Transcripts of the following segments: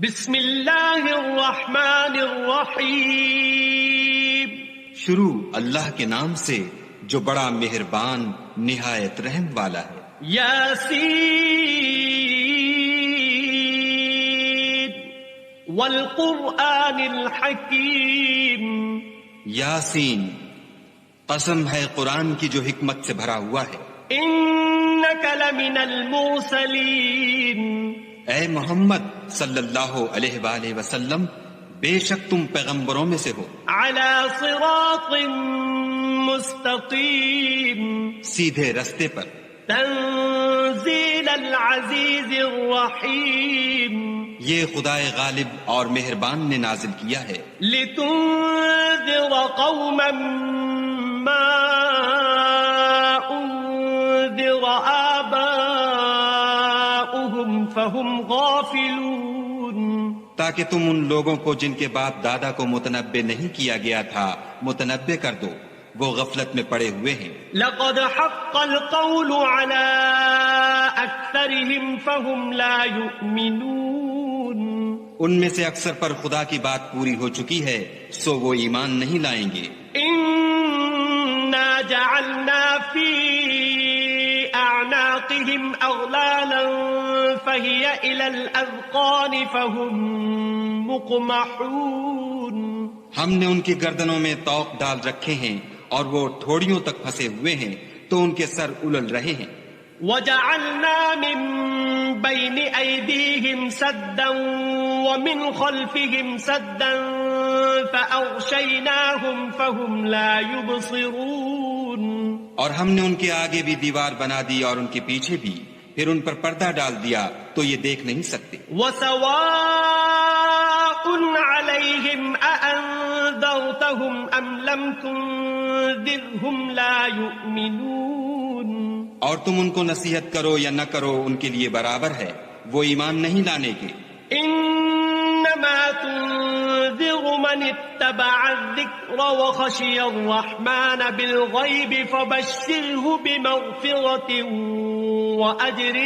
بسم اللہ الرحمن الرحیم. شروع اللہ کے نام سے جو بڑا مہربان نہایت رحم والا ہے. یاسین والقرآن الحکیم. یاسین، قسم ہے قرآن کی جو حکمت سے بھرا ہوا ہے. انک لمن المرسلین. اے محمد صلی اللہ علیہ وآلہ وسلم، بے شک تم پیغمبروں میں سے ہو. علی صراط مستقیم. سیدھے رستے پر. تنزیل العزیز الرحیم. یہ خدائے غالب اور مہربان نے نازل کیا ہے. لتنذر قوما ما انذر آباؤهم فهم غافلون. تاکہ تم ان لوگوں کو جن کے باپ دادا کو متنبع نہیں کیا گیا تھا متنبع کر دو، وہ غفلت میں پڑے ہوئے ہیں. لقد حق القول على اکثرهم فهم لا يؤمنون. ان میں سے اکثر پر خدا کی بات پوری ہو چکی ہے، سو وہ ایمان نہیں لائیں گے. انا جعلنا في اعناقهم اغلالا فهي الى الاذقان فهم مقمحون. ہم نے ان کی گردنوں میں طوق ڈال رکھے ہیں اور وہ ٹھوڑیوں تک پھنسے ہوئے ہیں تو ان کے سر الل رہے ہیں. وجعلنا من بين أيديهم سدا ومن خلفهم سدا فأغشيناهم فهم لا يبصرون. اور ہم نے ان کے آگے بھی دیوار بنا دی اور ان کے پیچھے بھی، پھر ان پر پردہ ڈال دیا تو یہ دیکھ نہیں سکتے. وسواء عليهم أأنذرتهم أم لم تنذرهم لا يؤمنون. اور تم ان کو نصیحت کرو یا نہ کرو ان کے لیے برابر ہے، وہ ایمان نہیں لانے کے. انما تنذر من اتبع الذکر وخشی الرحمن بالغیب فبشره بمغفرة واجر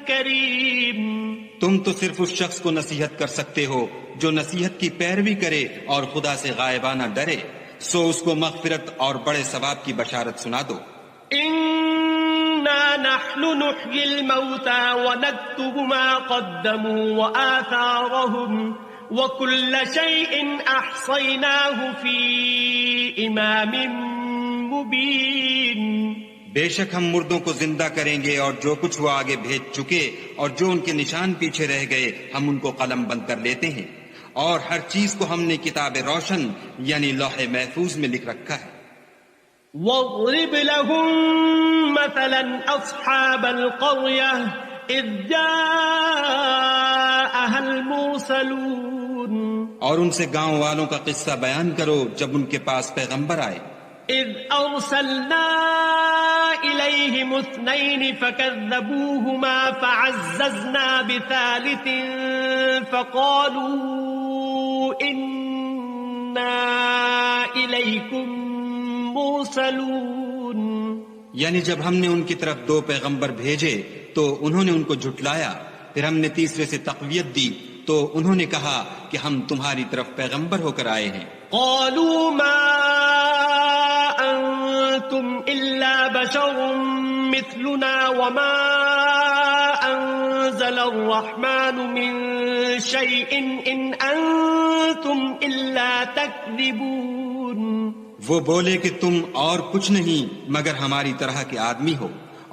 کریم. تم تو صرف اس شخص کو نصیحت کر سکتے ہو جو نصیحت کی پیروی کرے اور خدا سے غائبانہ ڈرے، سو اس کو مغفرت اور بڑے ثواب کی بشارت سنا دو. انا نحن نحيي الموتى ونكتب ما قدموا وآثارهم وكل شيء احصيناه في امام مبين. بے شک ہم مردوں کو زندہ کریں گے اور جو کچھ وہ آگے بھیج چکے اور جو ان کے نشان پیچھے رہ گئے ہم ان کو قلم بند کر لیتے ہیں، اور ہر چیز کو ہم نے کتاب روشن یعنی لوح محفوظ میں لکھ رکھا ہے. واضرب لهم مثلا اصحاب القرية اذ جاءها المرسلون. اور ان سے گاؤں والوں کا قصہ بیان کرو جب ان کے پاس پیغمبر آئے. اذ ارسلنا الیہم اثنین فکذبوہما فعززنا بثالث فقالوا انا الیکم مرسلون. یعنی جب ہم نے ان کی طرف 2 پیغمبر بھیجے تو انہوں نے ان کو جھٹلایا، پھر ہم نے تیسرے سے تقویت دی تو انہوں نے کہا کہ ہم تمہاری طرف پیغمبر ہو کر آئے ہیں. قالوا ما انتم الا بشر مثلنا وما انزل الرحمن من شيء ان انتم الا تكذبون. وہ بولے کہ تم اور کچھ نہیں مگر ہماری طرح کے آدمی ہو،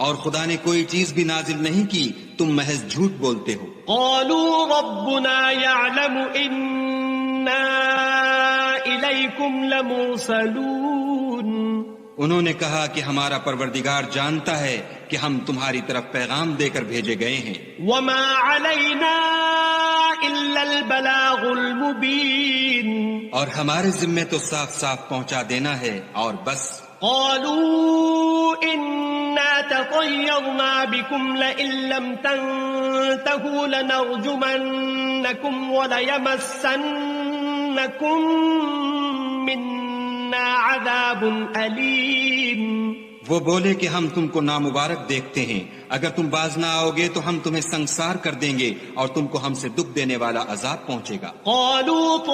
اور خدا نے کوئی چیز بھی نازل نہیں کی، تم محض جھوٹ بولتے ہو. قالوا ربنا يعلم إنا إليكم لمرسلون. انہوں نے کہا کہ ہمارا پروردگار جانتا ہے کہ ہم تمہاری طرف پیغام دے کر بھیجے گئے ہیں. وما علينا إلا البلاغ المبين. اور ہمارے ذمے تو صاف صاف پہنچا دینا ہے اور بس. قالوا إنا تطيرنا بكم لئن لم تنتهوا لنرجمنكم وليمسنكم منا عذاب أليم. وہ بولے کہ ہم تم کو نامبارک دیکھتے ہیں، اگر تم باز نہ آؤ گے تو ہم تمہیں سنگسار کر دیں گے اور تم کو ہم سے دکھ دینے والا عذاب پہنچے گا۔ قالوا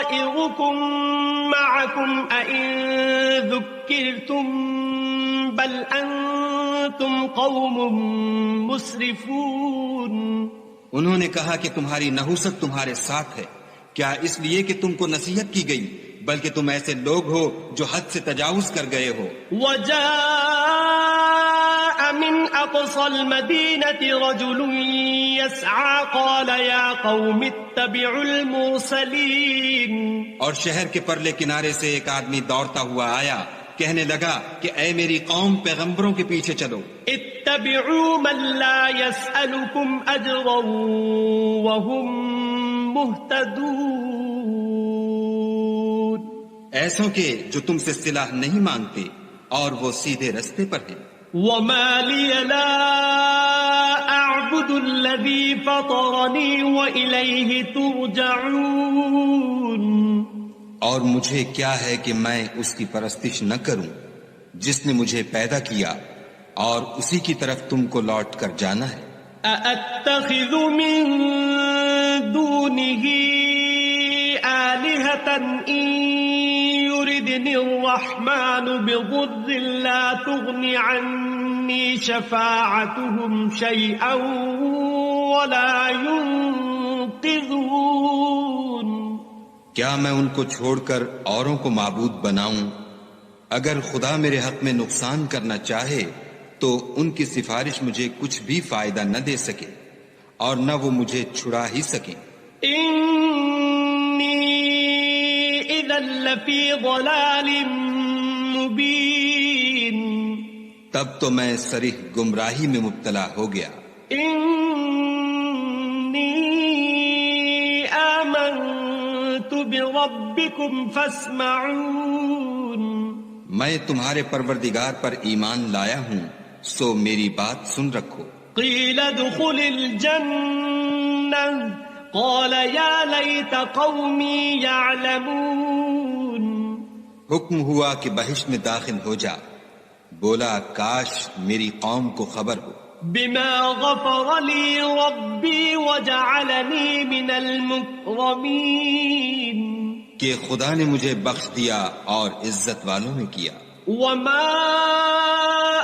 طائركم معكم أئن ذكرتم بل أنتم قوم مسرفون۔ انہوں نے کہا کہ تمہاری نحوست تمہارے ساتھ ہے، کیا اس لیے کہ تم کو نصیحت کی گئی، بلکہ تم ایسے لوگ ہو جو حد سے تجاوز کر گئے ہو۔ وجاء من أقصى المدينة رجل يسعى قال يا قوم اتبعوا المرسلين۔ اور شہر کے پرلے کنارے سے ایک آدمی دوڑتا ہوا آیا، کہنے لگا کہ اے میری قوم، پیغمبروں کے پیچھے چلو۔ اتبعوا من لا يسألكم أجرا وهم مهتدون۔ ایسوں کے جو تم سے صلہ نہیں مانگتے اور وہ سیدھے رستے پر ہیں۔ وما لي لا أعبد الذي فطرني وإليه ترجعون۔ اور مجھے کیا ہے کہ میں اس کی پرستش نہ کروں جس نے مجھے پیدا کیا اور اسی کی طرف تم کو لوٹ کر جانا ہے۔ أأتخذ من دونه آلهة إن يردني الرحمن بضر لا تغن عني شفاعتهم شيئا ولا ينقذون۔ کیا میں ان کو چھوڑ کر اوروں کو معبود بناؤں؟ اگر خدا میرے حق میں نقصان کرنا چاہے تو ان کی سفارش مجھے کچھ بھی فائدہ نہ دے سکے اور نہ وہ مجھے چھڑا ہی سکیں۔ انی اذا لفی ضلال مبین۔ تب تو میں صریح گمراہی میں مبتلا ہو گیا۔ انی آمنت بربکم فاسمعون۔ میں تمہارے پروردگار پر ایمان لایا ہوں، سو میری بات سن رکھو۔ قیل ادخل الجنہ قال یا لیت قومی یعلمون۔ حکم ہوا کہ بہشت میں داخل ہو جا، بولا کاش میری قوم کو خبر ہو۔ بما غفر لی ربی وجعلنی من المکرمین۔ کہ خدا نے مجھے بخش دیا اور عزت والوں میں کیا۔ وما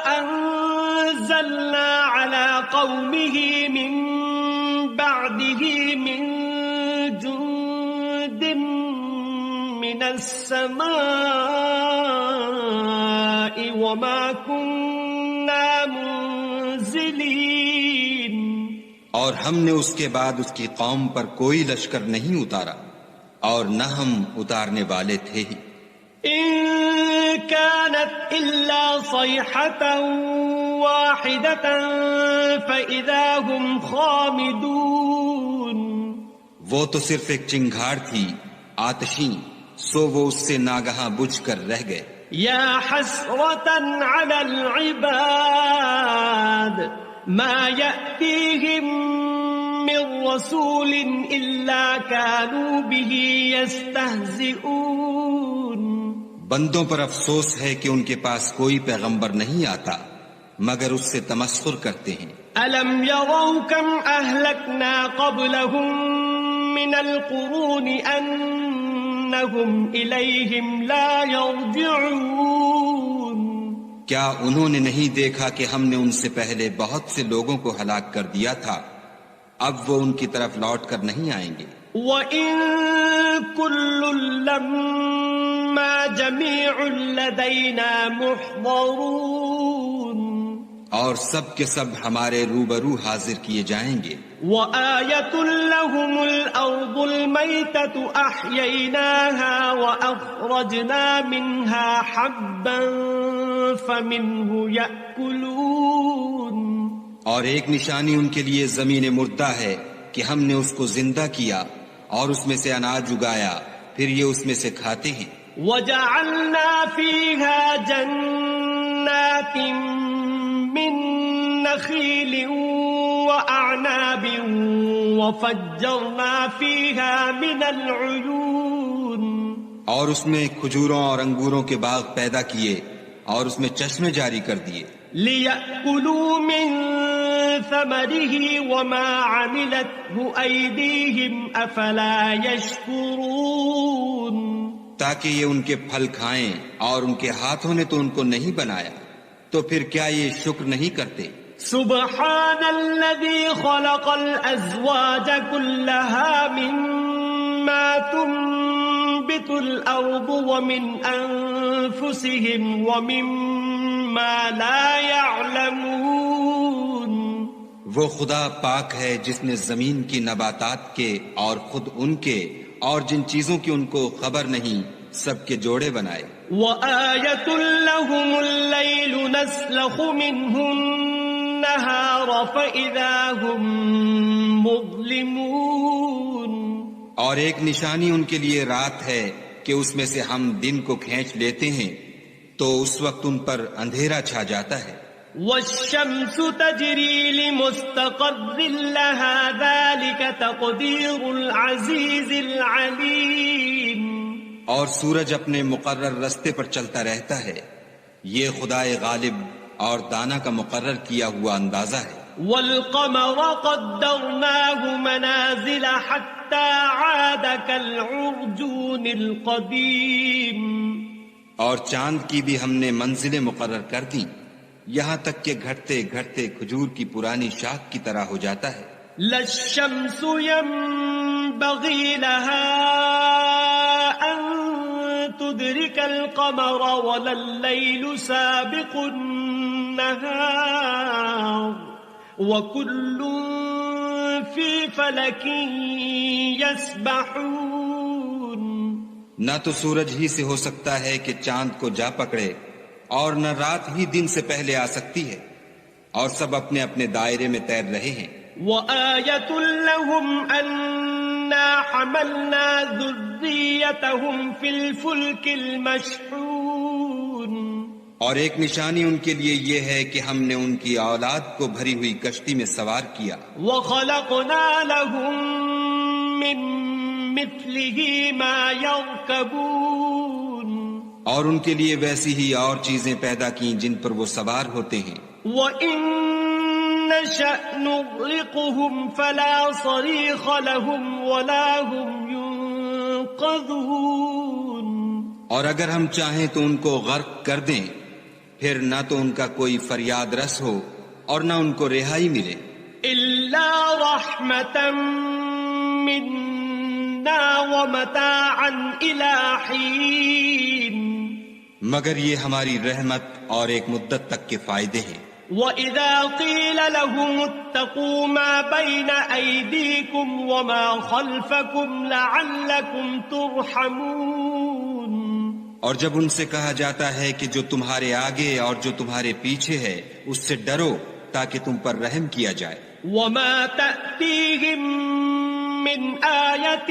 انزلنا على قومه من بعده من جند من السماء وما كنا منزلين۔ اور ہم نے اس کے بعد اس کی قوم پر کوئی لشکر نہیں اتارا اور نہ ہم اتارنے والے تھے ہی۔ إن كانت إلا صيحة واحدة فإذا هم خامدون۔ وہ تو صرف ایک چنگھاڑ تھی آتشیں، سو وہ اس سے ناگہاں بجھ کر رہ گئے۔ يا حسرة على العباد ما يأتيهم من رسول إلا كانوا به يستهزئون۔ بندوں پر افسوس ہے کہ ان کے پاس کوئی پیغمبر نہیں آتا مگر اس سے تمسخر کرتے ہیں۔ ألم يروا كم أهلكنا قبلهم من القرون أنهم إليهم لا يرجعون۔ کیا انہوں نے نہیں دیکھا کہ ہم نے ان سے پہلے بہت سے لوگوں کو ہلاک کر دیا تھا، اب وہ ان کی طرف لوٹ کر نہیں آئیں گے۔ وَإِن كُلٌّ لَّمَّا جَمِيعٌ لَّدَيْنَا مُحْضَرُونَ۔ اور سب کے سب ہمارے روبرو حاضر کیے جائیں گے۔ وَآيَةٌ لَّهُمُ الْأَرْضُ الْمَيْتَةُ أَحْيَيْنَاهَا وَأَخْرَجْنَا مِنْهَا حَبًّا فَمِنْهُ يَأْكُلُونَ۔ اور ایک نشانی ان کے لیے زمین مردہ ہے کہ ہم نے اس کو زندہ کیا اور اس میں سے اناج اگایا، پھر یہ اس میں سے کھاتے ہیں۔ وَجَعَلْنَا فِيهَا جَنَّاتٍ مِّن نَخِيلٍ وَأَعْنَابٍ وَفَجَّرْنَا فِيهَا مِنَ الْعُيُونِ۔ اور اس میں کھجوروں اور انگوروں کے باغ پیدا کیے اور اس میں چشمے جاری کر دیے لِيَأْكُلُوا مِن ثَمَرِهِ وَمَا عَمِلَتْهُ أَيْدِيهِمْ أَفَلَا يَشْكُرُونَ تاکہ یہ ان کے پھل کھائیں اور ان کے ہاتھوں نے تو ان کو نہیں بنایا تو پھر کیا یہ شکر نہیں کرتے سبحان الذي خلق الأزواج كلها مما تنبت الأرض ومن أنفسهم ومما لا يعلمون وہ خدا پاک ہے جس نے زمین کی نباتات کے اور خود ان کے اور جن چیزوں کی ان کو خبر نہیں سب کے جوڑے بنائے وَآيَةٌ لَهُمُ اللَّيْلُ نَسْلَخُ مِنْهُ النَّهَارَ فَإِذَا هُمْ مُظْلِمُونَ اور ایک نشانی ان کے لیے رات ہے کہ اس میں سے ہم دن کو کھینچ لیتے ہیں تو اس وقت ان پر اندھیرا چھا جاتا ہے وَالشَّمْسُ تَجْرِي لِمُسْتَقَرٍّ لَهَا ذَلِكَ تَقْدِيرُ الْعَزِيزِ الْعَلِيمِ اور سورج اپنے مقرر رستے پر چلتا رہتا ہے یہ خدائے غالب اور دانا کا مقرر کیا ہوا اندازہ ہے وَالْقَمَرَ قَدَّرْنَاهُ مَنَازِلَ حَتَّى عَادَ كَالْعُرْجُونِ الْقَدِيمِ اور چاند کی بھی ہم نے منزلیں مقرر کر دیں یہاں تک کہ گھٹتے گھٹتے کھجور کی پرانی شاخ کی طرح ہو جاتا ہے لَا الشَّمْسُ يَنبَغِي لَهَا أَن تُدْرِكَ الْقَمَرَ وَلَا اللَّيْلُ سَابِقُ النَّهَارِ وَكُلٌّ فِي فَلَكٍ يَسْبَحُونَ نہ تو سورج ہی سے ہو سکتا ہے کہ چاند کو جا پکڑے اور نہ رات ہی دن سے پہلے آ سکتی ہے اور سب اپنے اپنے دائرے میں تیر رہے ہیں وَآيَةٌ لَهُمْ أَنَّا حَمَلْنَا ذُرِّيَّتَهُمْ فِي الْفُلْكِ الْمَشْحُونِ اور ایک نشانی ان کے لیے یہ ہے کہ ہم نے ان کی اولاد کو بھری ہوئی کشتی میں سوار کیا وَخَلَقْنَا لَهُم مِّن مِّثْلِهِ مَا يَرْكَبُونَ اور ان کے لیے ویسی ہی اور چیزیں پیدا کی جن پر وہ سوار ہوتے ہیں وَإِن نَّشَأْ نُغْرِقْهُمْ فَلَا صَرِيخَ لَهُمْ وَلَا هُمْ يُنقَذُونَ اور اگر ہم چاہیں تو ان کو غرق کر دیں پھر نہ تو ان کا کوئی فریاد رس ہو اور نہ ان کو رہائی ملے إِلَّا رَحْمَةً مِّنَّا وَمَتَاعًا إِلَى حِينٍ مگر یہ ہماری رحمت اور ایک مدت تک کے فائدے ہیں وَإِذَا قِيلَ لَهُمُ اتَّقُوا مَا بَيْنَ أَيْدِيكُمْ وَمَا خَلْفَكُمْ لَعَلَّكُمْ تُرْحَمُونَ اور جب ان سے کہا جاتا ہے کہ جو تمہارے آگے اور جو تمہارے پیچھے ہے اس سے ڈرو تاکہ تم پر رحم کیا جائے وَمَا تَأْتِيهِم مِّنْ آيَةٍ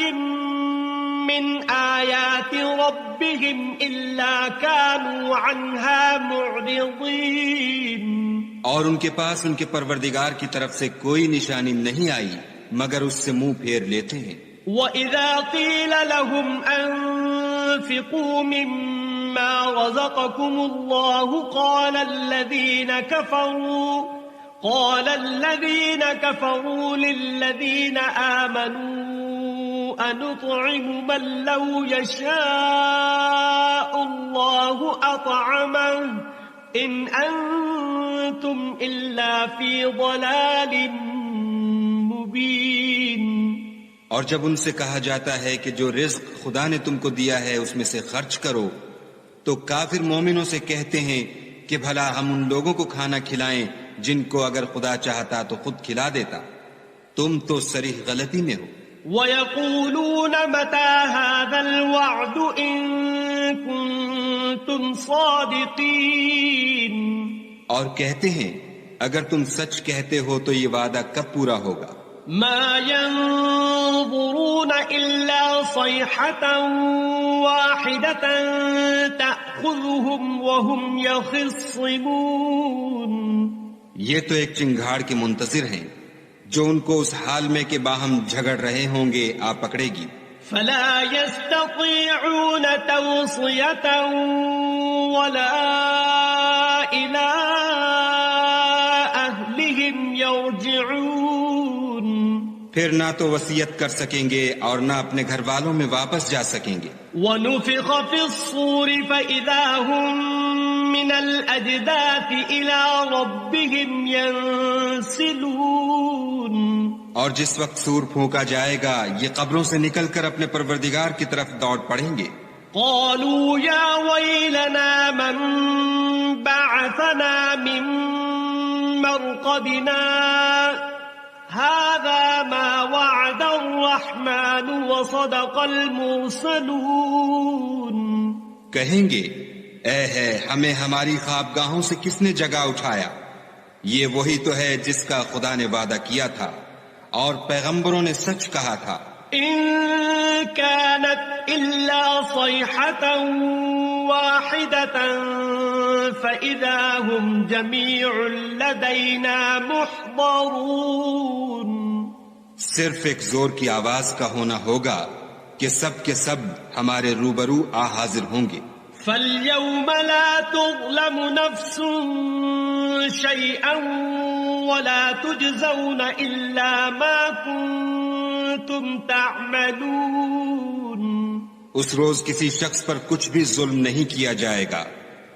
مِّنْ آيَاتِ رَبِّهِمْ إِلَّا كَانُوا عَنْهَا مُعْرِضِينَ اور ان کے پاس ان کے پروردگار کی طرف سے کوئی نشانی نہیں آئی مگر اس سے منہ پھیر لیتے ہیں وَإِذَا قِيلَ لَهُمْ أَنفِقُوا مِمَّا رَزَقَكُمُ اللَّهُ قَالَ الَّذِينَ كَفَرُوا لِلَّذِينَ آمَنُوا أَنُطْعِمُ مَن لَّوْ يَشَاءُ اللَّهُ أَطْعَمَهُ إِنْ أَنتُمْ إِلَّا فِي ضَلَالٍ مُّبِينٍ اور جب ان سے کہا جاتا ہے کہ جو رزق خدا نے تم کو دیا ہے اس میں سے خرچ کرو تو کافر مومنوں سے کہتے ہیں کہ بھلا ہم ان لوگوں کو کھانا کھلائیں جن کو اگر خدا چاہتا تو خود کھلا دیتا تم تو صریح غلطی میں ہو وَيَقُولُونَ مَتَى هَذَا الْوَعْدُ إِن كُنتُمْ صَادِقِينَ اور کہتے ہیں اگر تم سچ کہتے ہو تو یہ وعدہ کب پورا ہوگا مَا يَنظُرُونَ إِلَّا صَيْحَةً وَاحِدَةً تَأْخُذُهُمْ وَهُمْ يَخِصِّمُونَ یہ تو ایک چنگھاڑ کے منتظر ہیں جو ان کو اس حال میں کہ باہم جھگڑ رہے ہوں گے آ پکڑے گی فَلَا يَسْتَطِيعُونَ تَوْصِيَةً وَلَا پھر نہ تو وصیت کر سکیں گے اور نہ اپنے گھر والوں میں واپس جا سکیں گے. وَنُفِخَ فِي الصُّورِ فَإِذَا هُم مِّنَ الْأَجْدَاثِ إِلَى رَبِّهِمْ يَنسِلُونَ. اور جس وقت سور پھونکا جائے گا یہ قبروں سے نکل کر اپنے پروردگار کی طرف دوڑ پڑیں گے. قالوا يا ويلنا من بعثنا من مرقدنا هذا ما وعد الرحمن وصدق المرسلون. کہیں گے اے ہے ہمیں ہماری خوابگاہوں سے کس نے جگا اٹھایا، یہ وہی تو ہے جس کا خدا نے وعدہ کیا تھا اور پیغمبروں نے سچ کہا تھا. إن كانت إلا صيحة واحدة فإذا هم جميع لدينا محضرون. صرف ایک زور کی آواز کا ہونا ہوگا کہ سب کے سب ہمارے روبرو آ حاضر ہوں گے. فاليوم لا تظلم نفس شيئا ولا تجزون إلا ما كنتم تعملون. اس روز کسی شخص پر کچھ بھی ظلم نہیں کیا جائے گا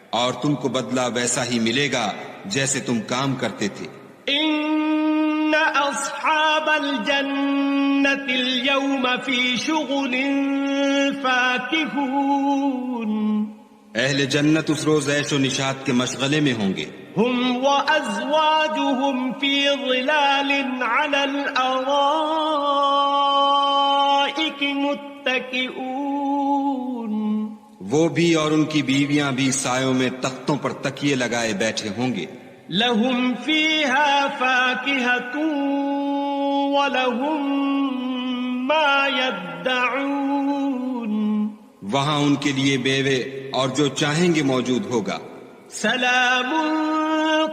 اور تم کو بدلہ ویسا ہی ملے گا جیسے تم کام کرتے تھے. ان اصحاب الجنة اليوم في شغل فاكهون. اہل جنت اس روز عیش و نشاط کے مشغلے میں ہوں گے. هم وازواجهم في ظلال على الارائك متكئون. وہ بھی اور ان کی بیویاں بھی سایوں میں تختوں پر تکیے لگائے بیٹھے ہوں گے. لهم فيها فاكهة ولهم ما يدعون. وہاں ان کے لیے بیوے اور جو چاہیں گے موجود ہوگا. سلام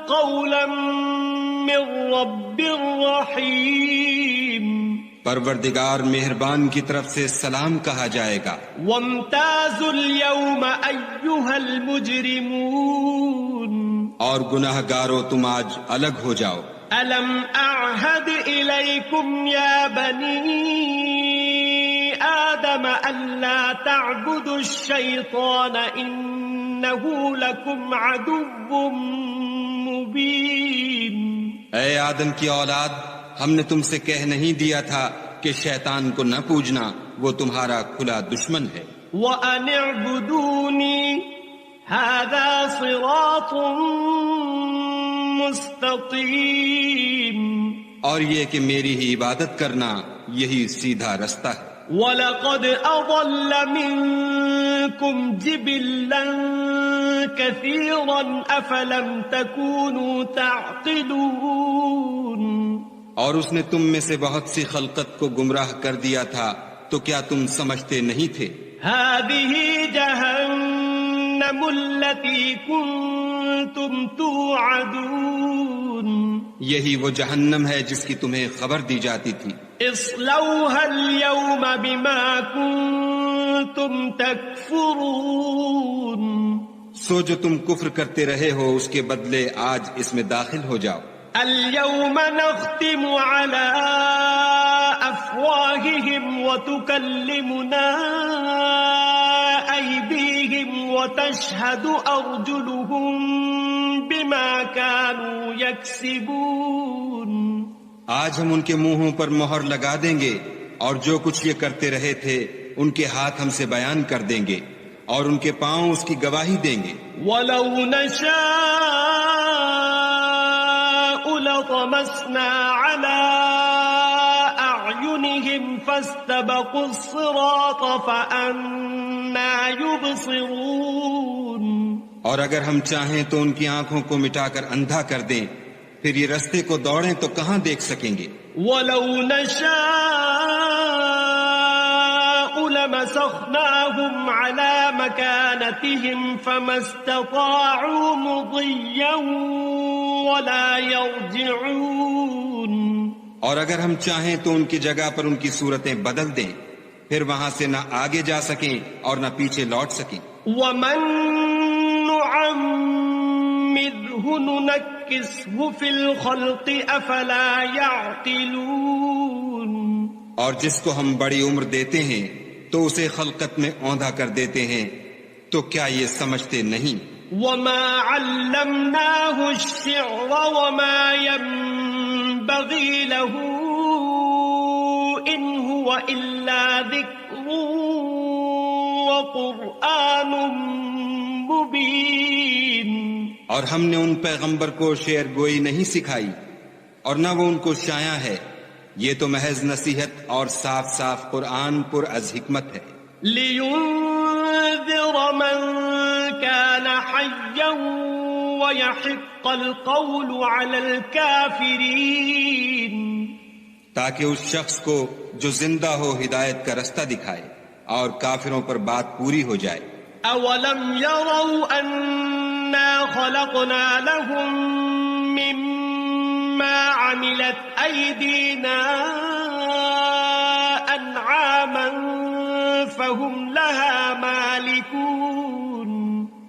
قولا من رب رحیم. پروردگار مہربان کی طرف سے سلام کہا جائے گا. وامتازوا اليوم ایھا المجرمون. اور گناہ گارو تم آج الگ ہو جاؤ. الم اعہد الیکم یا بنی آدم الا تعبدوا الشیطان انہ لکم عدو مبین. اے آدم کی اولاد، ہم نے تم سے کہہ نہیں دیا تھا کہ شیطان کو نہ پوجنا، وہ تمہارا کھلا دشمن ہے. وَأَنِ اعْبُدُونِي هَذَا صِرَاطٌ مُسْتَقِيمٌ. اور یہ کہ میری ہی عبادت کرنا یہی سیدھا رستہ ہے. وَلَقَدْ أَضَلَّ مِنكُمْ جِبِلًّا كَثِيرًا أَفَلَمْ تَكُونُوا تَعْقِلُونَ. اور اس نے تم میں سے بہت سی خلقت کو گمراہ کر دیا تھا تو کیا تم سمجھتے نہیں تھے؟ هَذِهِ جَهَنَّمُ الَّتِي كُنتُمْ تُوعَدُونَ. یہی وہ جہنم ہے جس کی تمہیں خبر دی جاتی تھی. اصلوها اليوم بما كنتم تكفرون. سو جو تم کفر کرتے رہے ہو اس کے بدلے آج اس میں داخل ہو جاؤ. اليوم نختم على افواههم وتكلمنا ايديهم وتشهد ارجلهم بما كانوا يكسبون. آج ہم ان کے منہوں پر مہر لگا دیں گے اور جو کچھ یہ کرتے رہے تھے ان کے ہاتھ ہم سے بیان کر دیں گے اور ان کے پاؤں اس کی گواہی دیں گے. وَلَوْ نَشَاءُ لَطَمَسْنَا عَلَىٰ أَعْيُنِهِمْ فَاسْتَبَقُوا الصِّرَاطَ فَأَنَّىٰ يُبْصِرُونَ. اور اگر ہم چاہیں تو ان کی آنکھوں کو مٹا کر اندھا کر دیں، پھر یہ رستے کو دوڑیں تو کہاں دیکھ سکیں گے. وَلَوْ نَشَاءُ لَمَسَخْنَاهُمْ عَلَىٰ مَكَانَتِهِمْ فَمَا اسْتَطَاعُوا مُضِيًّا وَلَا يَرْجِعُونَ. اور اگر ہم چاہیں تو ان کی جگہ پر ان کی صورتیں بدل دیں، پھر وہاں سے نہ آگے جا سکیں اور نہ پیچھے لوٹ سکیں. وَمَن نُعَمِّرْهُ نُنَكِّسْهُ فِي الْخَلْقِ أَفَلَا يَعْقِلُونَ. اور جس کو ہم بڑی عمر دیتے ہیں تو اسے خلقت میں اوندھا کر دیتے ہیں، تو کیا یہ سمجھتے نہیں؟ وما علمناه الشعر وما ينبغي له إن هو إلا ذكر وقرآن مبين. اور ہم نے ان پیغمبر کو شعر گوئی نہیں سکھائی اور نہ وہ ان کو شایع ہے، یہ تو محض نصیحت اور صاف صاف قرآن پر از حکمت ہے. لِيُنذِرَ مَن كَانَ حَيًّا وَيَحِقَّ الْقَوْلُ عَلَى الْكَافِرِينَ. تاکہ اس شخص کو جو زندہ ہو ہدایت کا رستہ دکھائے اور کافروں پر بات پوری ہو جائے. أَوَلَمْ يَرَوْا أَنَّا خَلَقْنَا لَهُم مِّمَّا عَمِلَتْ أَيْدِينَا أَنْعَامًا فَهُمْ لَهَا مَالِكُونَ.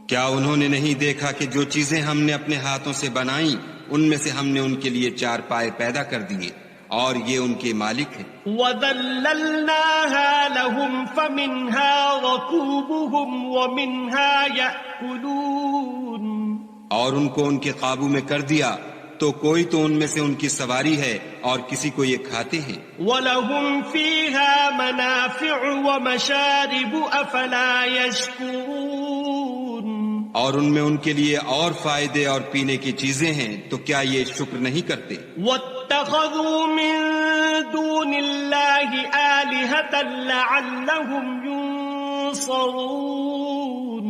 کیا انہوں نے نہیں دیکھا کہ جو چیزیں ہم نے اپنے ہاتھوں سے بنائیں ان میں سے ہم نے ان کے لیے چار پائے پیدا کر دیے اور یہ ان کے مالک ہیں. وَذَلَّلْنَاهَا لَهُمْ فَمِنْهَا رَكُوبُهُمْ وَمِنْهَا يَأْكُلُونَ. اور ان کو ان کے قابو میں کر دیا تو کوئی تو ان میں سے ان کی سواری ہے اور کسی کو یہ کھاتے ہیں. وَلَهُمْ فِيهَا مَنَافِعُ وَمَشَارِبُ أَفَلَا يَشْكُرُونَ. اور ان میں ان کے لیے اور فائدے اور پینے کی چیزیں ہیں تو کیا یہ شکر نہیں کرتے؟ وَاتَّخَذُوا مِن دُونِ اللَّهِ آلِهَةً لَعَلَّهُمْ يُنصَرُونَ.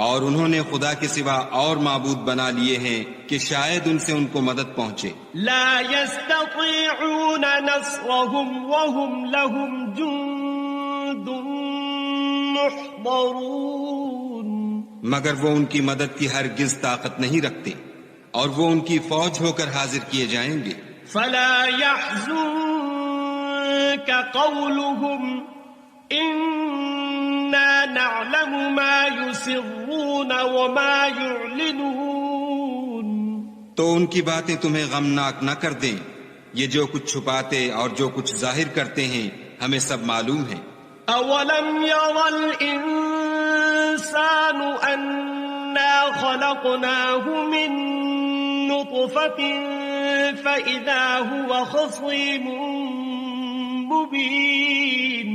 اور انہوں نے خدا کے سوا اور معبود بنا لیے ہیں کہ شاید ان سے ان کو مدد پہنچے. لا يستطيعون نصرهم وهم لهم جند محضرون. مگر وہ ان کی مدد کی ہرگز طاقت نہیں رکھتے اور وہ ان کی فوج ہو کر حاضر کیے جائیں گے. فلا يحزنك قولهم إنا نعلم ما يسرون وما يعلنون. تو ان کی باتیں تمہیں غمناک نہ کر دیں، یہ جو کچھ چھپاتے اور جو کچھ ظاہر کرتے ہیں ہمیں سب معلوم ہے. أولم ير الإنسان أنا خلقناه من نطفة فإذا هو خصيم مبين.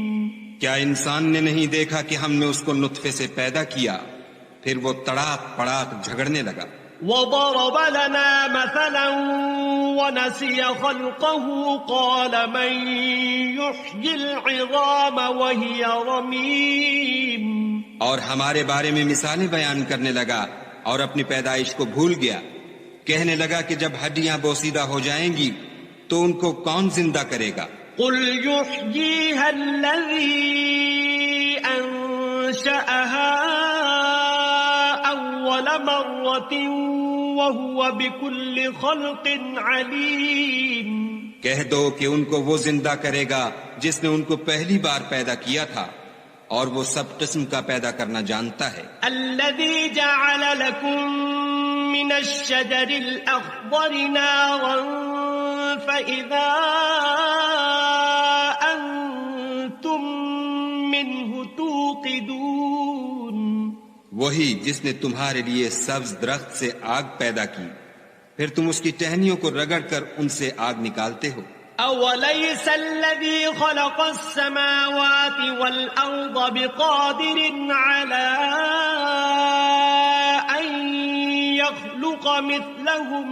کیا انسان نے نہیں دیکھا کہ ہم نے اس کو نطفے سے پیدا کیا پھر وہ تڑاک پڑاک جھگڑنے لگا. وضرب لنا مثلا ونسي خلقه قال من يحيي العظام وهي رميم. اور ہمارے بارے میں مثالیں بیان کرنے لگا اور اپنی پیدائش کو بھول گیا. کہنے لگا کہ جب ہڈیاں بوسیدہ ہو جائیں گی تو ان کو کون زندہ کرے گا؟ قل يحييها الذي أنشأها أول مرة وهو بكل خلق عليم. کہہ دو کہ ان کو وہ زندہ کرے گا جس نے ان کو پہلی بار پیدا کیا تھا اور وہ سب قسم کا پیدا کرنا جانتا ہے. الذي جعل لكم من الشجر الأخضر نارا فإذا أنتم منه توقدون. وہی جس نے تمہارے لیے سبز درخت سے آگ پیدا کی پھر تم اس کی ٹہنیوں کو رگڑ کر ان سے آگ نکالتے ہو. أوليس الذي خلق السماوات والأرض بقادر على أن يخلق مثلهم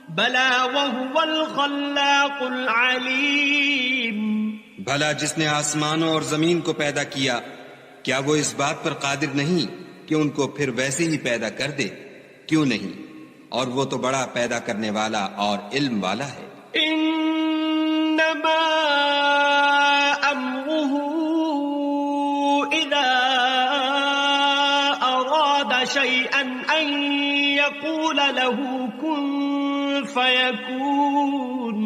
بلى وهو الخلاق العليم. بھلا جس نے آسمانوں اور زمین کو پیدا کیا کیا وہ اس بات پر قادر نہیں کہ ان کو پھر ویسے ہی پیدا کر دے؟ کیوں نہیں، اور وہ تو بڑا پیدا کرنے والا اور علم والا ہے. انما امره اذا اراد شيئا ان يقول له كن فيكون.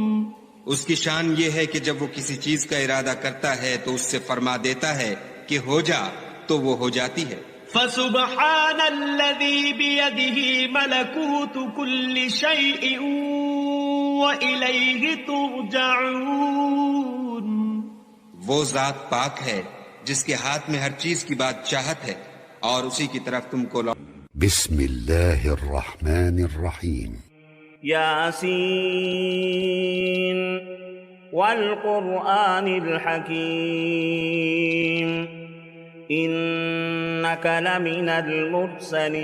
اس کی شان یہ ہے کہ جب وہ کسی چیز کا ارادہ کرتا ہے تو اس سے فرما دیتا ہے کہ ہو جا تو وہ ہو جاتی ہے. فسبحان الذي بيده ملكوت كل شيء وإليه ترجعون. وہ ذات پاک ہے جس کے ہاتھ میں ہر چیز کی بادشاہت ہے اور اسی کی طرف تم کو بسم اللہ الرحمن الرحیم یاسین والقرآن الحکیم انک لمن المرسلین